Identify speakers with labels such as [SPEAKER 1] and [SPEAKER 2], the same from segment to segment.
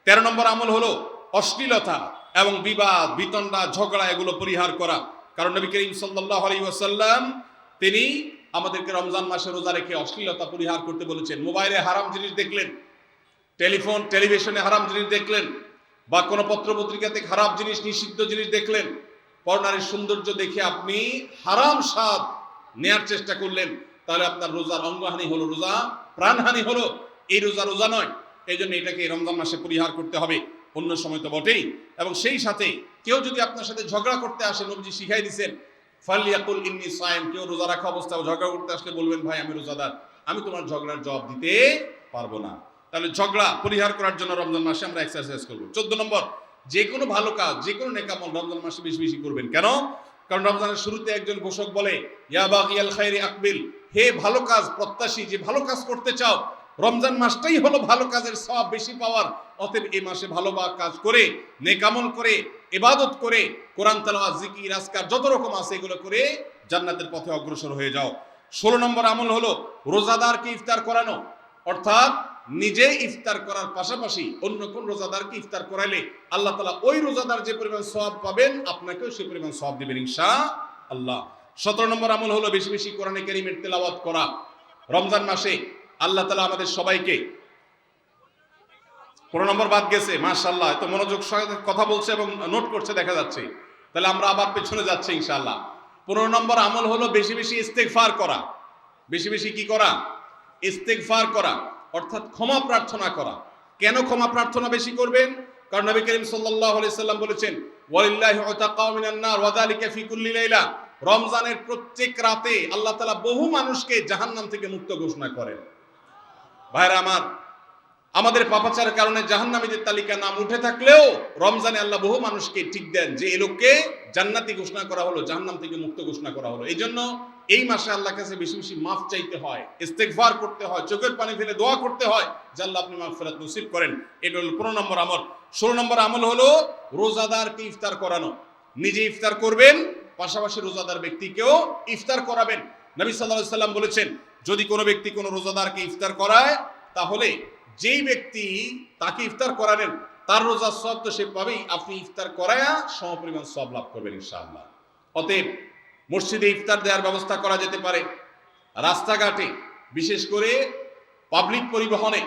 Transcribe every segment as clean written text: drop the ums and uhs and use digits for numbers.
[SPEAKER 1] 13 নম্বর আমল হলো অশ্লীলতা এবং বিবাদ বিতণ্ডা ঝগড়া এগুলো পরিহার করা। কারণ নবী করিম সাল্লাল্লাহু আলাইহি ওয়াসাল্লাম তিনি আমাদেরকে রমজান মাসে রোজা রেখে অশ্লীলতা পরিহার করতে বলেছেন। মোবাইলে হারাম জিনিস দেখলেন, টেলিভিশনে হারাম জিনিস দেখলেন, বা কোনো পত্রপত্রিকা থেকে খারাপ জিনিস নিষিদ্ধ জিনিস দেখলেন, পরনারীর সৌন্দর্য দেখে আপনি হারাম স্বাদ নেয়ার চেষ্টা করলেন, তাহলে আপনার রোজার অঙ্গহানি হলো, রোজা প্রাণহানি হলো। এই রোজা নয়। এই জন্য এটাকে রমজান মাসে পরিহার করতে হবে, অন্য সময় তো বটেই। এবং সেই সাথে কেউ যদি আপনার সাথে ঝগড়া করতে আসে, নবীজি শিখাই দিয়েছেন ফালিয়াকুল ইন্নী সায়েম, কেউ রোজা রাখা অবস্থায় ঝগড়া করতে আসলে বলবেন ভাই আমি রোজাদার, আমি তোমার ঝগড়ার জবাব দিতে পারবো না। তাহলে ঝগড়া পরিহার করার জন্য রমজান মাসে আমরা এক্সারসাইজ করবো। 14 নম্বর, যে কোনো ভালো কাজ, যে কোনো নেকামল রমজান মাসে বেশি বেশি করবেন। কেন? কারণ রমজানের শুরুতে একজন ঘোষক বলে ইয়া বাগিয়াল খায়রি আকবিল, হে ভালো কাজ প্রত্যাশী, যে ভালো কাজ করতে চাও, রমজান মাসটাই হলো ভালো কাজের সওয়াব বেশি পাওয়ার। অতএব এই মাসে ভালো কাজ করে, নেকামল করে, ইবাদত করে, কোরআন তেলাওয়াত, জিকির, আজকার যত রকম আছে এগুলো করে জান্নাতের পথে অগ্রসর হয়ে যাও। 16 নম্বর আমল হলো রোজাদারকে ইফতার করানো, অর্থাৎ নিজে ইফতার করার পাশাপাশি অন্য কোন রোজাদারকে ইফতার করাইলে আল্লাহ তাআলা ওই রোজাদার যে পরিমাণ সওয়াব পাবেন আপনাকেও সেই পরিমাণ সওয়াব দিবেন ইনশাআল্লাহ। 17 নম্বর আমল হলো বেশি বেশি কোরআনে কারীমের তেলাওয়াত করা। রমজান মাসে আল্লাহ তাআলা আমাদের সবাইকে, 15 নম্বর বাদ গেছে, মাশাআল্লাহ এত মনোযোগ সহকারে কথা বলছে এবং নোট করছে দেখা যাচ্ছে। তাহলে আমরা আবার পেছনে যাচ্ছি ইনশাআল্লাহ। 15 নম্বর আমল হলো বেশি বেশি ইস্তেগফার করা। বেশি বেশি কি করা? ইস্তেগফার করা, অর্থাৎ ক্ষমা প্রার্থনা করা। কেন ক্ষমা প্রার্থনা বেশি করবেন? কারণ নবী করিম সাল্লাল্লাহু আলাইহি সাল্লাম বলেছেন ওয়ালিল্লাহি উতাকাউ মিনান নার ওয়া যালিকা ফি কুল্লি লাইলা, রমজানের প্রত্যেক রাতে আল্লাহ তাআলা বহু মানুষকে জাহান্নাম থেকে মুক্ত ঘোষণা করেন। ভাইরা আমার, আমাদের পাপাচারের কারণে জাহান্নামীদের তালিকা নাম উঠে থাকলেও রমজানে আল্লাহ বহু মানুষকে ঠিক দেন যে এই লোককে জান্নাতি ঘোষণা করা হলো, জাহান্নাম থেকে মুক্ত ঘোষণা করা হলো। এই জন্য এই মাসে আল্লাহর কাছে বেশি বেশি মাফ চাইতে হয়, ইস্তেগফার করতে হয়, চোখের পানি ফেলে দোয়া করতে হয় যে আল্লাহ আপনি মাগফিরাত নসিব করেন। এটা হলো 15 নম্বর আমল। 16 নম্বর আমল হলো রোজাদারকে ইফতার করানো। নিজে ইফতার করবেন, পাশাপাশি রোজাদার ব্যক্তিকেও ইফতার করাবেন। নবী সাল্লাল্লাহু আলাইহি সাল্লাম বলেছেন যদি কোনো ব্যক্তি কোনো রোজাদারকে ইফতার করায়, তাহলে যেই ব্যক্তি তাকে ইফতার করালেন তার রোজার সওয়াব তো সে পাবেই, আপনি ইফতার করায়া সমপরিমাণ সওয়াব লাভ করবেন ইনশাআল্লাহ। অতএব মসজিদে ইফতার দেওয়ার ব্যবস্থা করা যেতে পারে, রাস্তাঘাটে, বিশেষ করে পাবলিক পরিবহনে,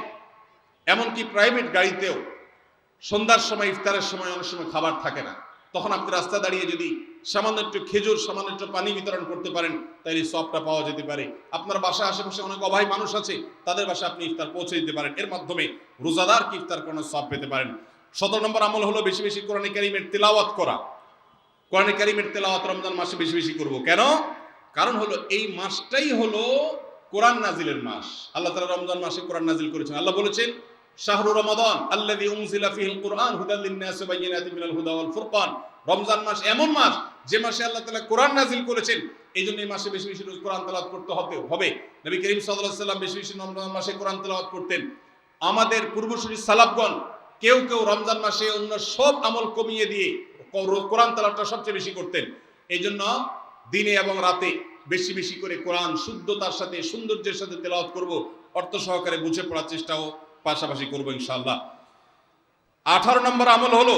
[SPEAKER 1] এমনকি প্রাইভেট গাড়িতেও সন্ধ্যার সময় ইফতারের সময় অনেক সময় খাবার থাকে না, তখন আপনি রাস্তা দাঁড়িয়ে যদি সামান্য একটু খেজুর, সামান্য একটু পানি বিতরণ করতে পারেন তাহলে সওয়াবটা পাওয়া যেতে পারে। আপনার বাসার আশেপাশে অনেক অভাবী মানুষ আছে, তাদের বাসায় আপনি ইফতার পৌঁছে দিতে পারেন, এর মাধ্যমে রোজাদারকে ইফতার করানোর সওয়াব পেতে পারেন। 17 নম্বর আমল হলো বেশি বেশি কোরআনে কারীমের তেলাওয়াত করা। কোরআনে কারীমের তেলাওয়াত রমজান মাসে বেশি বেশি করব। কেন? কারণ হলো এই মাসটাই হলো কোরআন নাজিলের মাস। আল্লাহ তাআলা রমজান মাসে কোরআন নাজিল করেছেন। আল্লাহ বলেছেন শাহরু রমাদান আল্লাযী উনজিলা ফীহিল কুরআন হুদাল লিন-নাস ওয়া বায়িনাতিন মিনাল হুদা ওয়াল ফুরকান। রমজান মাস এমন মাস যে মাসে আল্লাহ তাআলা কোরআন নাজিল করেছেন, এইজন্য এই মাসে বেশি বেশি কোরআন তেলাওয়াত করতে হবে। নবী করিম সাল্লাল্লাহু আলাইহি ওয়াসাল্লাম বেশি বেশি রমজান মাসে কোরআন তেলাওয়াত করতেন। আমাদের পূর্বসূরি সালাফগণ কেউ কেউ রমজান মাসে অন্য সব আমল কমিয়ে দিয়ে কোরআন তেলাওয়াতটা সবচেয়ে বেশি করতেন। এইজন্য দিনে এবং রাতে বেশি বেশি করে কোরআন শুদ্ধতার সাথে, সৌন্দর্যের সাথে তেলাওয়াত করব, অর্থ সহকারে বুঝে পড়ার চেষ্টাও পাশাপাশি করবো ইনশাআল্লাহ। 18 নম্বর আমল হলো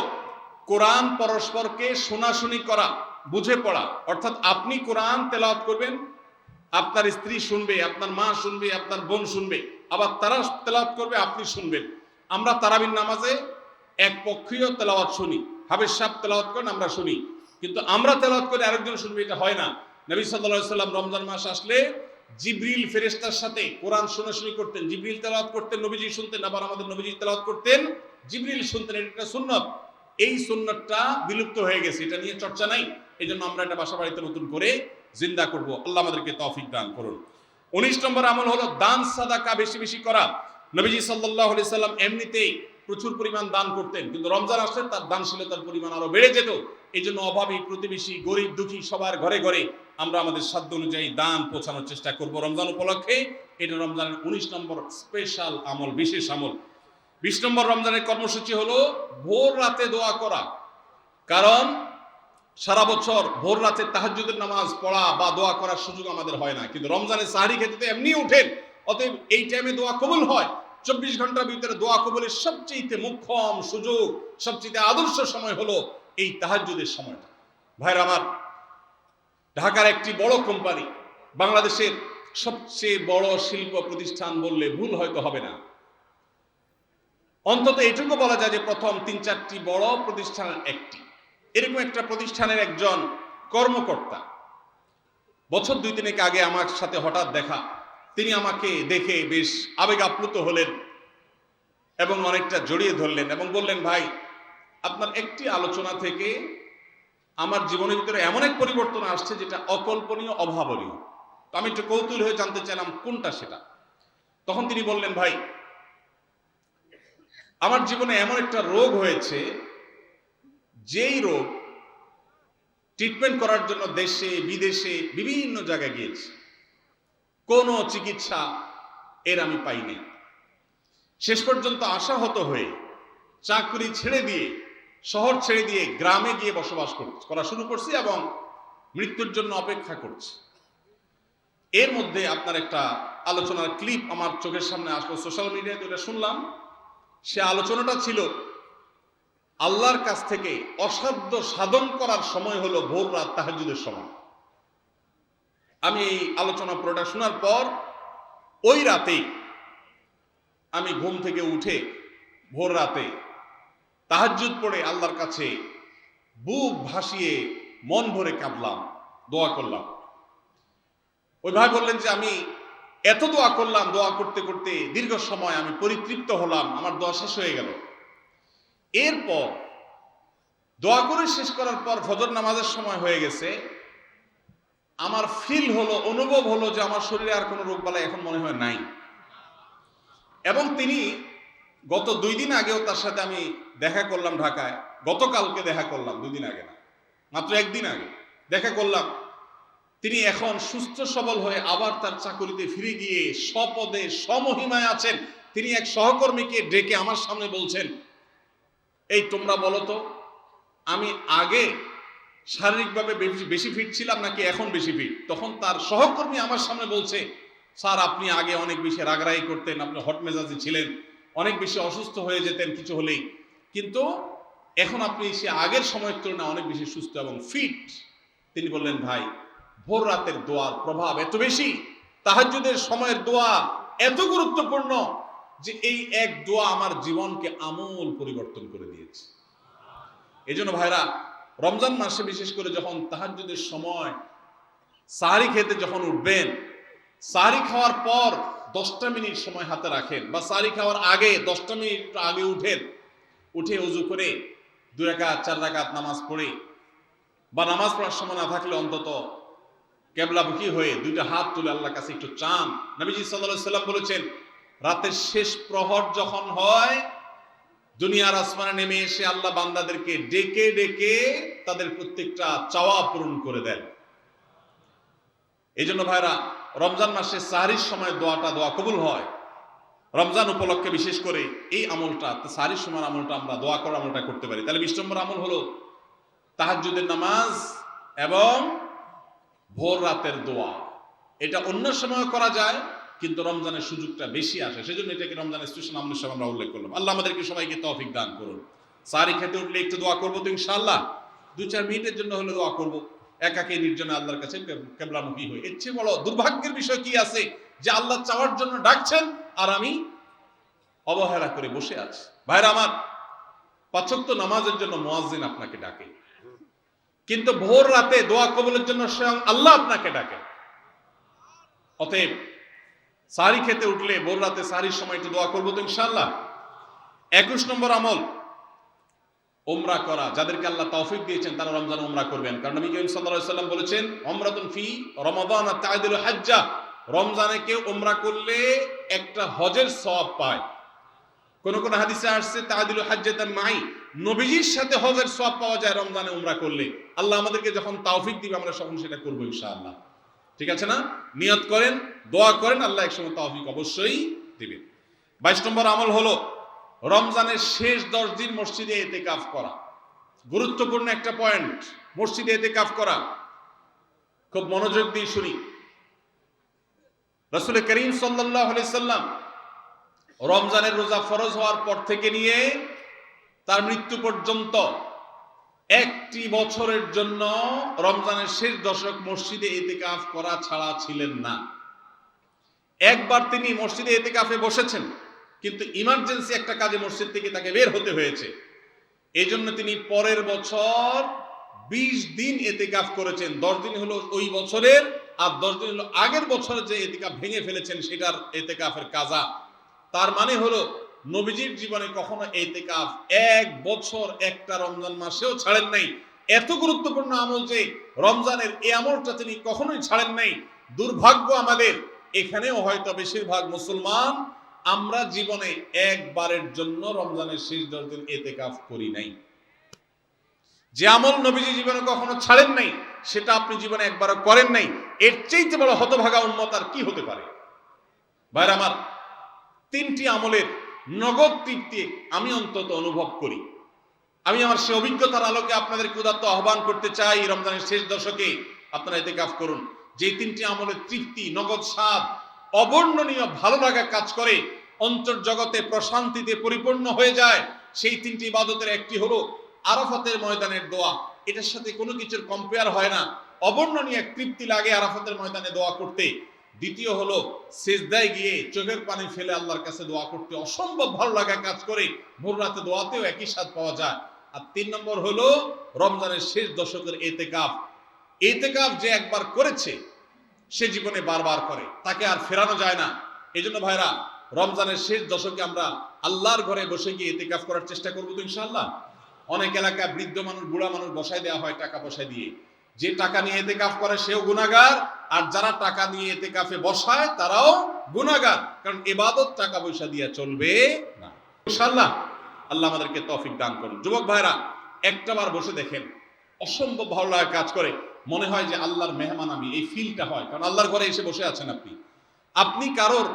[SPEAKER 1] কোরআন পরস্পরকে শোনাশুনি করা, বুঝে পড়া। অর্থাৎ আপনি কোরআন তেলাওয়াত করবেন, আপনার স্ত্রী শুনবে, আপনার মা শুনবে, আপনার বোন শুনবে, আবার তারা তেলাওয়াত করবে, আপনি শুনবেন। আমরা তারাবির নামাজে এক পক্ষীয় তেলাওয়াত শুনি, হাফেজ সাহেব তেলাওয়াত করেন, আমরা শুনি, কিন্তু আমরা তেলাওয়াত করে আরেকজন শুনবে, এটা হয় না। নবী সাল্লাল্লাহু আলাইহি সাল্লাম রমজান মাস আসলে জিবরিল ফেরেশতার সাথে কোরআন শোনাশুনি করতেন। জিবরিল তেলাওয়াত করতেন, নবীজি শুনতেন, আবার আমাদের নবীজি তেলাওয়াত করতেন, জিবরিল শুনতেন। এটা সুন্নাত। এই সুন্নাতটা বিলুপ্ত হয়ে গেছে, এটা নিয়ে চর্চা নাই। এই জন্য আমরা এটা বাসা বাড়িতে নতুন করে জিন্দা করব। আল্লাহ আমাদেরকে তৌফিক দান করুন। 19 নম্বর আমল হলো দান সাদাকা বেশি বেশি করা। নবীজি সাল্লাল্লাহু আলাইহি সাল্লাম এমনিতেই প্রচুর পরিমাণ দান করতেন, কিন্তু রমজান আসলে তার দানশীলতার পরিমাণ আরো বেড়ে যেত। এই জন্য অভাবী, প্রতিবেশী, গরিব দুঃখী সবার ঘরে ঘরে আমরা আমাদের সাধ্য অনুযায়ী দান পৌঁছানোর চেষ্টা করব রমজান উপলক্ষে। এটা রমজানের 19 নম্বর স্পেশাল আমল, বিশেষ আমল। 20 নম্বর রমজানের কর্মসূচি হলো ভোর রাতে দোয়া করা। কারণ সারা বছর ভোর রাতে তাহাজ্জুদের নামাজ পড়া বা দোয়া করার সুযোগ আমাদের হয় না, কিন্তু রমজানে সাহরি খেতে তো এমনি উঠেন, অতএব এই টাইমে দোয়া কবুল হয়। 24 ঘন্টার ভিতরে দোয়া কবুলের সবচেয়ে মুখ্যম সুযোগ, সবচেয়ে আদর্শ সময় হলো এই তাহাজ্জুদের সময়টা। ভাইরা আমার, ঢাকার একটি বড় কোম্পানি, বাংলাদেশের সবচেয়ে বড় শিল্প প্রতিষ্ঠান বললে ভুল হয়তো হবে না, অন্তত এটুকু বলা যায় যে প্রথম 3-4টি বড় প্রতিষ্ঠানের একটি। এরকম একটা প্রতিষ্ঠানের একজন কর্মকর্তা বছর 2-3 আগে আমার সাথে হঠাৎ দেখা। তিনি আমাকে দেখে বেশ আবেগ আপ্লুত হলেন এবং অনেকটা জড়িয়ে ধরলেন এবং বললেন, ভাই, আপনার একটি আলোচনা থেকে আমার জীবনের ভিতরে এমন এক পরিবর্তন আসছে যেটা অকল্পনীয়, অভাবনীয়। তো আমি একটু কৌতূহল হয়ে জানতে চাইলাম কোনটা সেটা। তখন তিনি বললেন, ভাই, আমার জীবনে এমন একটা রোগ হয়েছে, যেই রোগ ট্রিটমেন্ট করার জন্য দেশে বিদেশে বিভিন্ন জায়গায় গিয়েছি, কোনো চিকিৎসা এর আমি পাইনি। শেষ পর্যন্ত আশাহত হয়ে চাকরি ছেড়ে দিয়ে, শহর ছেড়ে দিয়ে গ্রামে গিয়ে বসবাস করা শুরু করছি এবং মৃত্যুর জন্য অপেক্ষা করছি। এর মধ্যে আপনার একটা আলোচনার ক্লিপ আমার চোখের সামনে আসলো, সোশ্যাল মিডিয়াতে এটা শুনলাম। সে আলোচনাটা ছিল, আল্লাহর কাছ থেকে অসাধ্য সাধন করার সময় হলো ভোর রাত, তাহাজ্জুদের সময়। আমি এই আলোচনা পুরোটা শোনার পর ওই রাতেই আমি ঘুম থেকে উঠে ভোর রাতে তাহাজ্জুদ পড়ে আল্লাহর কাছে বুক ভাসিয়ে মন ভরে কাঁদলাম, দোয়া করলাম। ওই ভাই বললেন যে আমি এত দোয়া করলাম, দোয়া করতে করতে দীর্ঘ সময় আমি পরিতৃপ্ত হলাম, আমার দোয়া শেষ হয়ে গেল। এরপর দোয়া করে শেষ করার পর ফজর নামাজের সময় হয়ে গেছে, আমার ফিল হলো, অনুভব হলো যে আমার শরীরে আর কোনো রোগ বালাই এখন মনে হয় নাই। এবং তিনি গত 2 দিন আগেও তার সাথে আমি দেখা করলাম ঢাকায়, গতকালকে দেখা করলাম, 2 দিন আগে না, মাত্র 1 দিন আগে দেখা করলাম। তিনি এখন সুস্থ সবল হয়ে আবার তার চাকরিতে ফিরে গিয়ে স্বপদে স্বমহিমায় আছেন। তিনি এক সহকর্মীকে ডেকে আমার সামনে বলছেন, এই তোমরা বলো তো, আমি আগে শারীরিকভাবে বেশি ফিট ছিলাম নাকি এখন বেশি ফিট? তখন তার সহকর্মী আমার সামনে বলছে, স্যার, আপনি আগে অনেক বেশি রাগারাগি করতেন, আপনি হট মেজাজি ছিলেন, অনেক বেশি অসুস্থ হয়ে যেতেন কিছু হলেই, কিন্তু এখন আপনি সে আগের সময়ের তুলনায় অনেক বেশি সুস্থ এবং ফিট। তিনি বললেন, ভাই, ভোর রাতের দোয়ার প্রভাব এত বেশি, তাহাজ্জুদের সময়ের দোয়া এত গুরুত্বপূর্ণ যে এই এক দোয়া আমার জীবনকে আমূল পরিবর্তন করে দিয়েছে। এই জন্য ভাইরা, রমজান মাসে বিশেষ করে যখন তাহাজ্জুদের সময় সাহরি খেতে যখন উঠবেন, সাহরি খাওয়ার পর 10টা মিনিট সময় হাতে রাখেন, বা সাহরি খাওয়ার আগে 10টা মিনিট আগে উঠে উজু করে 2 রাকাত 4 রাকাত নামাজ পড়ে, বা নামাজ পড়ার সময় না থাকলে অন্তত কেবলামুখী হয়ে 2টা হাত তুলে আল্লাহর কাছে একটু চান। নবীজি সাল্লাল্লাহু আলাইহি সাল্লাম বলেছেন, রাতের শেষ প্রহর যখন হয়, দুনিয়ার আসমানে নেমে এসে আল্লাহ বান্দাদেরকে ডেকে ডেকে তাদের প্রত্যেকটা চাওয়া পূরণ করে দেন। এই জন্য ভাইরা, রমজান মাসে সাহরির সময় দোয়া কবুল হয়। রমজান উপলক্ষে বিশেষ করে এই আমলটা, সাহরির সময় আমলটা, আমরা দোয়া করার আমলটা করতে পারি। তাহলে 20 নম্বর আমল হলো তাহাজ্জুদের নামাজ এবং ভোর রাতের দোয়া। এটা অন্য সময় করা যায়, কিন্তু রমজানের সুযোগটা বেশি আসে, সেজন্য এটাকে রমজানের স্পেশাল আমল হিসেবে আমরা উল্লেখ করলাম। আল্লাহ আমাদেরকে সবাইকে তৌফিক দান করুন। সাহরি খেতে উঠলে একটু দোয়া করবো তো ইনশাআল্লাহ, 2-4 মিনিটের জন্য হলে দোয়া করবো, একাকে নির্জনে আল্লাহর কাছে কেবলামুখী হই। এর চেয়ে বড় দুর্ভাগ্যের বিষয় কি আছে যে আল্লাহ চাওয়ার জন্য ডাকছেন আর আমি অবহেলা করে বসে আছি। ভাইরা আমার, 5 ওয়াক্ত নামাজের জন্য মুয়াজ্জিন আপনাকে ডাকে, কিন্তু ভোর রাতে দোয়া কবুলের জন্য স্বয়ং আল্লাহ আপনাকে ডাকে। অতএব সাহরি খেতে উঠলে ভোর রাতে সাহরির সময় একটু দোয়া করবো তো ইনশাআল্লাহ। 21 নম্বর আমল, উমরা করা। যাদেরকে আল্লাহ তৌফিক দিয়েছেন তারা রমজান উমরা করবেন, কারণ নবী করিম সাল্লাল্লাহু আলাইহি ওয়াসাল্লাম বলেছেন, উমরাতুন ফি রমাদান তা'দিলু হাজ্জা। রমজানে কেউ উমরা করলে একটা হজের সওয়াব পায়। কোন কোন হাদিসে আসছে তা'দিলু হাজ্জাতান মাই, নবীজির সাথে হজের সওয়াব পাওয়া যায় রমজানে উমরা করলে। আল্লাহ আমাদেরকে যখন তৌফিক দিবে আমরা তখন সেটা করব ইনশাআল্লাহ। ঠিক আছে না? নিয়ত করেন, দোয়া করেন, আল্লাহ একসময় তৌফিক অবশ্যই দিবেন। 22 নম্বর আমল হলো রমজানের শেষ 10 দিন মসজিদে ইতিকাফ করা। গুরুত্বপূর্ণ একটা পয়েন্ট, মসজিদে ইতিকাফ করা। খুব মনোযোগ দিয়ে শুনি। রাসূল করিম সাল্লাল্লাহু আলাইহি সাল্লাম রমজানের রোজা ফরজ হওয়ার পর থেকে নিয়ে তার মৃত্যু পর্যন্ত একটি বছরের জন্য রমজানের শেষ দশক মসজিদে ইতিকাফ করা ছাড়া ছিলেন না। একবার তিনি মসজিদে ইতিকাফে বসেছেন, কিন্তু ইমার্জেন্সি একটা কাজে মসজিদ থেকে তাকে বের হতে হয়েছে। এই জন্য তিনি পরের বছর 20 দিন ইতিকাফ করেছেন। 10 দিন হলো ওই বছরের, আর 10 দিন হলো আগের বছরে যে ইতিকাফ ভেঙে ফেলেছেন সেটার ইতিকাফের কাজা। তার মানে হলো নবীজির জীবনে কখনো ইতিকাফ এক বছর একটা রমজান মাসেও ছাড়েন নাই। এত গুরুত্বপূর্ণ আমল যে রমজানের এই আমলটা তিনি কখনোই ছাড়েন নাই। দুর্ভাগ্য আমাদের, এখানেও হয়তো বেশিরভাগ মুসলমান আমরা জীবনে একবারের জন্য রমজানের শেষ 10 দিন ইতিকাফ করি নাই। যে আমল নবীজি জীবনে কখনো ছাড়েন নাই সেটা আপনি জীবনে একবারও করেন নাই, এর চাইতে বড় হতভাগা উম্মত আর কি হতে পারে? ভাইরা আমার, 3টি আমলের নগদ তৃপ্তি আমি অন্তত অনুভব করি। আমি আমার সে অভিজ্ঞতার আলোকে আপনাদেরকে উদাত্ত আহ্বান করতে চাই, রমজানের শেষ দশকে আপনারা ইতিকাফ করুন। যে 3টি আমলের তৃপ্তি, নগদ স্বাদ, অবর্ণনীয় ভালো লাগা কাজ করে, অন্তর্জগতে প্রশান্তিতে পরিপূর্ণ হয়ে যায়, সেই 3টি ইবাদতের একটি হলো আরাফাতের ময়দানের দোয়া। এটার সাথে কোনো কিছুর কম্পেয়ার হয় না। অবর্ণনীয় এক তৃপ্তি লাগে আরাফাতের ময়দানে দোয়া করতে। দ্বিতীয় হলো সিজদায় গিয়ে চোখের পানি ফেলে আল্লাহর কাছে দোয়া করতে অসম্ভব ভালো লাগা কাজ করে। ভোর রাতে দোয়াতেও একই স্বাদ পাওয়া যায়। আর 3 নম্বর হলো রমজানের শেষ দশকের ইতিকাফ। ইতিকাফ যে একবার করেছে সে জীবনে বারবার করে, তাকে আর ফেরানো যায় না। এই জন্য ভাইরা, রমজানের শেষ দশকে আমরা আল্লাহর ঘরে বসে গিয়ে ইতিকাফ করার চেষ্টা করবো তো ইনশাআল্লাহ। অনেক এলাকায় বৃদ্ধ মানুষ, বুড়া মানুষ বসায় দেওয়া হয় টাকা পয়সা দিয়ে। যে টাকা নিয়ে ইতিকাফ করে সেও গুনাহগার, আর যারা টাকা নিয়ে ইতিকাফে বসায় তারাও গুনাহগার। কারণ ইবাদত টাকা পয়সা দিয়ে চলবে না। ইনশাআল্লাহ আল্লাহ আমাদেরকে তৌফিক দান করুন। যুবক ভাইরা, একটাবার বসে দেখেন, অসম্ভব ভালো লাগা কাজ করে। মনে হয় যে আল্লাহর মেহমান আমি, এই ফিলটা হয়। কারণ আল্লাহর ঘরে এসে বসে আছেন আপনি কারোর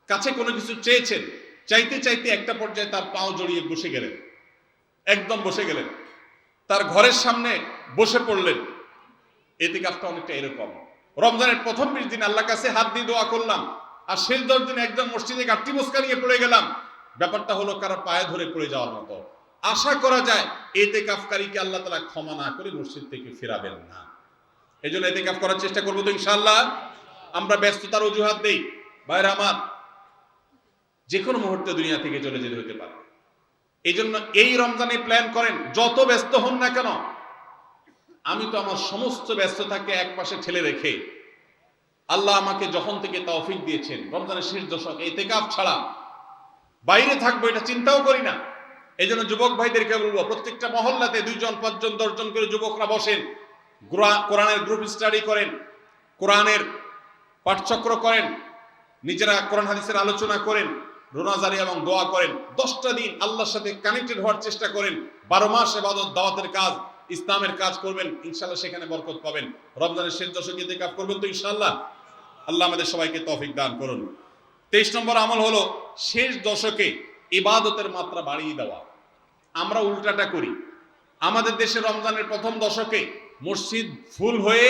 [SPEAKER 1] কাছে কোনো কিছু চেয়েছেন, চাইতে চাইতে একটা পর্যায়ে তার পাও জড়িয়ে বসে গেলেন, একদম বসে গেলেন, তার ঘরের সামনে বসে পড়লেন। ইতিকাফটা অনেকটা এরকম। রমজানের প্রথম 20 দিন আল্লাহর কাছে হাত দিয়ে দোয়া করলাম, আর শেষ 10 দিন একজন মসজিদে গাঁটটি মুস্কা নিয়ে পড়ে গেলাম। ব্যাপারটা হলো কারো পায়ে ধরে পড়ে যাওয়ার মতো। আশা করা যায় ইতিকাফকারীকে আল্লাহ তাআলা ক্ষমা না করে মসজিদ থেকে ফেরাবেন না। এই জন্য ইতিকাফ করার চেষ্টা করবো তো ইনশাআল্লাহ। আমরা ব্যস্ততার অজুহাত দেই। ভাইরা আমার, যে কোনো মুহূর্তে দুনিয়া থেকে চলে যেতে হতে পারে। এই জন্য এই রমজানে প্ল্যান করেন, যত ব্যস্ত হন না কেন। আমি তো আমার সমস্ত ব্যস্ততাকে এক পাশে ঠেলে রেখে, আল্লাহ আমাকে যখন থেকে তৌফিক দিয়েছেন রমজানের শেষ দশক ইতিকাফ ছাড়া বাইরে থাকবো এটা চিন্তাও করি না। এই জন্য যুবক ভাইদেরকে বলবো, প্রত্যেকটা মহল্লাতে 2 জন 5 জন 10 জন করে যুবকরা বসেন, কোরআনের গ্রুপ স্টাডি করেন, কোরআনের পাঠচক্র করেন, নিজেরা কোরআন হাদিসের আলোচনা করেন, রোনাজারি এবং দোয়া করেন। 10টা দিন আল্লাহর সাথে কানেক্টেড হওয়ার চেষ্টা করেন। 12 মাস ইবাদত, দাওয়াতের কাজ, ইসলামের কাজ করবেন, ইনশাআল্লাহ সেখানে বরকত পাবেন। রমজানের শেষ দশকে ইতিকাফ করবেন তো ইনশাআল্লাহ। আল্লাহ আমাদের সবাইকে তৌফিক দান করুন। 23 নম্বর আমল হলো শেষ দশকে ইবাদতের মাত্রা বাড়িয়ে দেওয়া। আমরা উল্টাটা করি। আমাদের দেশে রমজানের প্রথম দশকে মসজিদ ফুল হয়ে,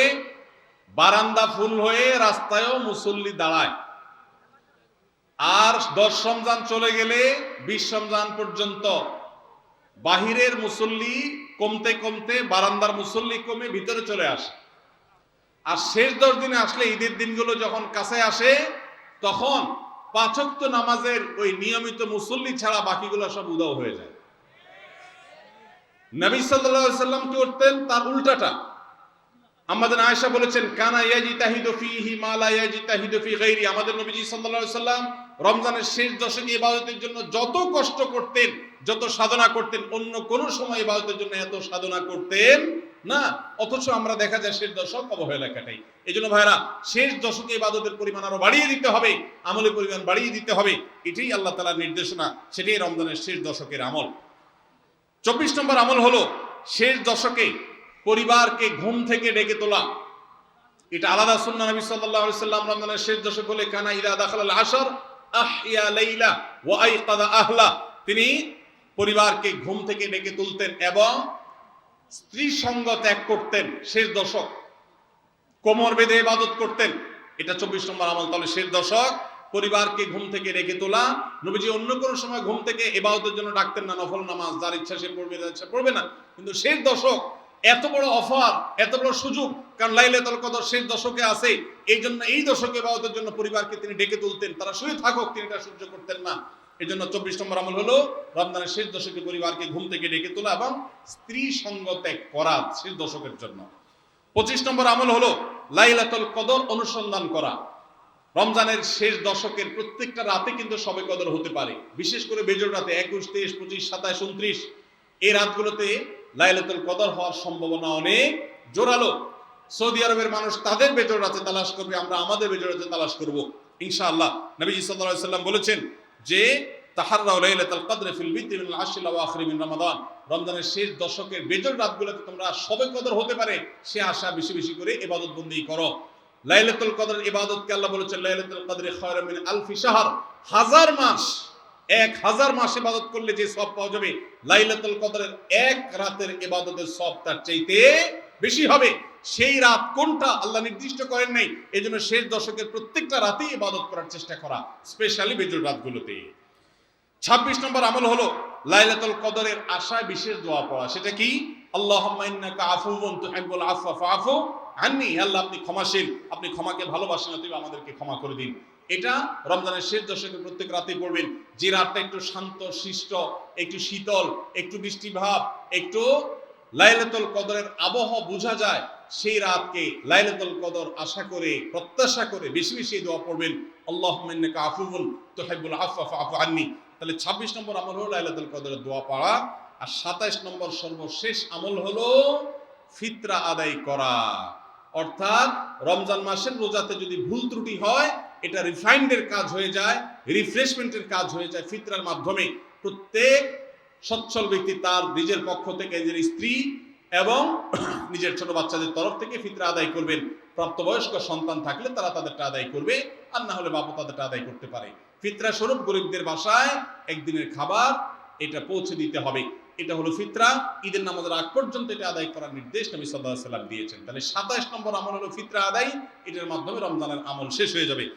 [SPEAKER 1] বারান্দা ফুল হয়ে, রাস্তায়ও মুসল্লি দাঁড়ায়। আর 10 রমজান চলে গেলে 20 রমজান পর্যন্ত বাহিরের মুসল্লি কমতে কমতে বারান্দার মুসল্লি কমে ভিতরে চলে আসে। আর শেষ 10 দিনে আসলে, ঈদের দিনগুলো যখন কাছে আসে, তখন 5 ওয়াক্ত নামাজের ওই নিয়মিত মুসল্লি ছাড়া বাকিগুলো সব উধাও হয়ে যায়। নবী সাল্লাল্লাহু আলাইহি ওয়াসাল্লাম কি করতেন? তার উল্টাটা। আমাদের আয়েশা বলেছেন, কানা ইয়াজিতাহিদু ফীহি মা লা ইয়াজিতাহিদু ফী গায়রি। আমাদের নবীজি সাল্লাল্লাহু আলাইহি ওয়াসাল্লাম রমজানের শেষ দশকে ইবাদতের জন্য যত কষ্ট করতেন, যত সাধনা করতেন, অন্য কোন সময় ইবাদতের জন্য এত সাধনা করতেন না। অথচ আমরা দেখা যায় শেষ দশক অবহেলা কাটাই। এজন্য ভাইরা, শেষ দশকে ইবাদতের পরিমাণ আরো বাড়িয়ে দিতে হবে, আমলের পরিমাণ বাড়িয়ে দিতে হবে। এটাই আল্লাহ তাআলার নির্দেশনা, সেটাই রমজানের শেষ দশকের আমল। 24 নম্বর আমল হলো শেষ দশকে পরিবারকে ঘুম থেকে ডেকে তোলা। এটা আলাদা সুন্নাহ। নবী সাল্লাল্লাহু আলাইহি সাল্লাম রমজানের শেষ দশক হলে কানা ইদা দাখালাল আশর আহইয়া লাইলা ওয়া আইকাযা আহলা। তিনি পরিবারকে ঘুম থেকে ডেকে তুলতেন এবং স্ত্রী সঙ্গ ত্যাগ করতেন। শেষ দশক কোমর বেঁধে ইবাদত করতেন। এটা 24 নম্বর আমল। তাহলে শেষ দশক পরিবারকে ঘুম থেকে ডেকে তোলা। নবীজি অন্য কোনো সময় ঘুম থেকে ইবাদতের জন্য ডাকতেন না, নফল নামাজ যার ইচ্ছা সে পড়বে, যার ইচ্ছা পড়বে না। কিন্তু শেষ দশক এত বড় অফার, এত বড় সুযোগ, কারণ লাইলাতুল কদর শেষ দশকে আছে, এই জন্য এই দশকে ইবাদতের জন্য পরিবারকে তিনি ডেকে তুলতেন। তারা শুয়ে থাকুক, তিনি এটা সহ্য করতেন না। এই জন্য 24 নম্বর আমল হলো রমজানের শেষ দশকে পরিবারকে ঘুম থেকে ডেকে তোলা এবং স্ত্রী সঙ্গ ত্যাগ করা শেষ দশকের জন্য। 25 নম্বর আমল হলো লাইলাতুল কদর অনুসন্ধান করা। রমজানের শেষ দশকের প্রত্যেকটা রাতে কিন্তু শবে কদর হতে পারে, বিশেষ করে বেজোড় রাতে 21, 23, 25, 27, 29 এই রাতগুলোতে লাইলাতুল কদর হওয়ার সম্ভাবনা অনেক জোরালো। সৌদি আরবের মানুষ তাদের বেজোড় রাতে তালাশ করবে, আমরা আমাদের বেজোড় রাতে তালাশ করব ইনশাআল্লাহ। নবীজি সাল্লাল্লাহু আলাইহি সাল্লাম বলেছেন যে তাহাররাউ লাইলাতুল কদর ফিল বিদরি মিনাল আশরিল আওয়াখির মিন রমাদান, রমজানের শেষ দশকের বেজোড় রাতগুলোতে তোমরা শবে কদর হতে পারে সে আশা বেশি বেশি করে ইবাদত বন্দেগী করো। লাইলাতুল কদরের ইবাদতকে আল্লাহ বলেছেন লাইলাতুল কদরি খায়রুম মিন আলফি শাহর, 1000 মাস, 1000 মাস ইবাদত করলে যে সওয়াব পাওয়া যাবে, লাইলাতুল কদরের এক রাতের ইবাদতের সওয়াব তার চাইতে বেশি হবে। সেই রাত কোনটা আল্লাহ নির্দিষ্ট করেন নাই, এজন্য শেষ দশকের প্রত্যেকটা রাতেই ইবাদত করার চেষ্টা করা, স্পেশালি বেজোড় রাতগুলোতে। 26 নম্বর আমল হলো লাইলাতুল কদরের আশায় বিশেষ দোয়া পড়া। সেটা কি? আল্লাহুম্মা ইন্নাকা আফুউন তুহিব্বুল আফওয়া ফাআফু আন্নী, আল্লাহ আপনি ক্ষমাশীল, আপনি ক্ষমাকে ভালোবাসেন, তুমি আমাদেরকে ক্ষমা করে দিন। এটা রমজানের শেষ দশকে প্রত্যেক রাতেই পড়বেন। যে রাতটা একটু শান্ত শিষ্ট, একটু শীতল, একটু বৃষ্টি ভাব, একটু লাইলাতুল কদরের আবহাওয়া বোঝা যায়, সেই রাতকে লাইলাতুল কদর আশা করে প্রত্যাশা করে বেশি বেশি দোয়া পড়বেন, আল্লাহুম্মা ইন্নাকা আফুউন তুহিব্বুল আফওয়া ফাআফু আন্নী। তাহলে 26 নম্বর আমল হলো লাইলাতুল কদরের দোয়া পড়া। আর 27 নম্বর সর্বশেষ আমল হলো ফিতরা আদায় করা। অর্থাৎ রমজান মাসের রোজাতে যদি ভুল ত্রুটি হয়, এটা রিফাইন্ডের কাজ হয়ে যায়, রিফ্রেশমেন্টের কাজ হয়ে যায় ফিতরার মাধ্যমে। প্রত্যেক সচ্ছল ব্যক্তি তার নিজের পক্ষ থেকে, নিজের স্ত্রী এবং নিজের ছোট বাচ্চাদের তরফ থেকে ফিতরা আদায় করবেন। প্রাপ্তবয়স্ক সন্তান থাকলে তারা তাদেরটা আদায় করবে, আর না হলে বাবা তাদেরটা আদায় করতে পারে। ফিতরা স্বরূপ গরিবদের বাসায় একদিনের খাবার এটা পৌঁছে দিতে হবে। এটা হলো ফিতরা। ঈদের নামাজের আগ পর্যন্ত এটা আদায় করার নির্দেশ নবী সাল্লাল্লাহু আলাইহি ওয়াসাল্লাম দিয়েছেন। তাহলে 27 নম্বর আমল হলো ফিতরা আদায়। এটার মাধ্যমে রমজানের আমল শেষ হয়ে যাবে।